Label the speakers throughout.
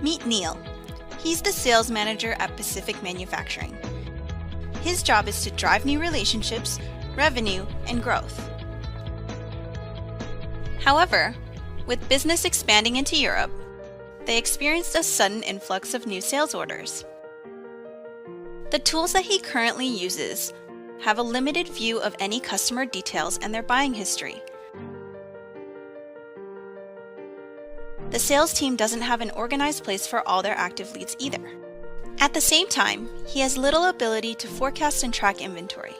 Speaker 1: Meet Neil. He's the sales manager at Pacific Manufacturing. His job is to drive new relationships, revenue, and growth. However, with business expanding into Europe, they experienced a sudden influx of new sales orders. The tools that he currently uses have a limited view of any customer details and their buying history. The sales team doesn't have an organized place for all their active leads either. At the same time, he has little ability to forecast and track inventory.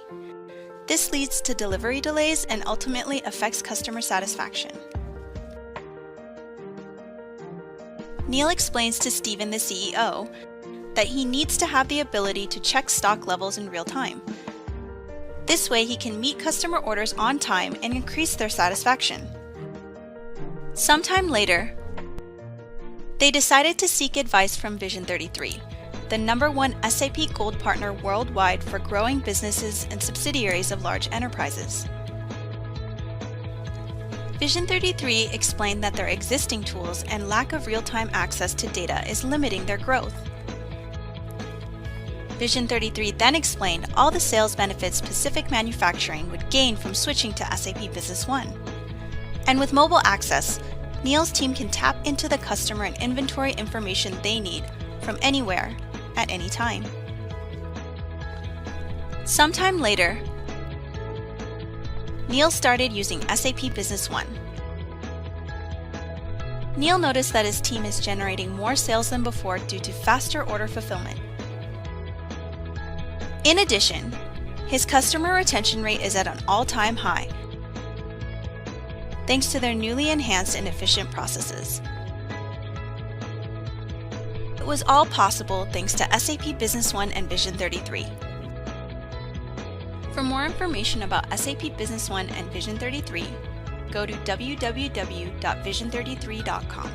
Speaker 1: This leads to delivery delays and ultimately affects customer satisfaction. Neil explains to Steven, the CEO, that he needs to have the ability to check stock levels in real time. This way he can meet customer orders on time and increase their satisfaction. Sometime later, they decided to seek advice from Vision 33, the #1 SAP Gold partner worldwide for growing businesses and subsidiaries of large enterprises. Vision 33 explained that their existing tools and lack of real-time access to data is limiting their growth. Vision 33 then explained all the sales benefits Pacific Manufacturing would gain from switching to SAP Business One. And with mobile access, Neil's team can tap into the customer and inventory information they need from anywhere, at any time. Sometime later, Neil started using SAP Business One. Neil noticed that his team is generating more sales than before due to faster order fulfillment. In addition, his customer retention rate is at an all-time high, thanks to their newly enhanced and efficient processes. It was all possible thanks to SAP Business One and Vision 33. For more information about SAP Business One and Vision 33, go to www.vision33.com.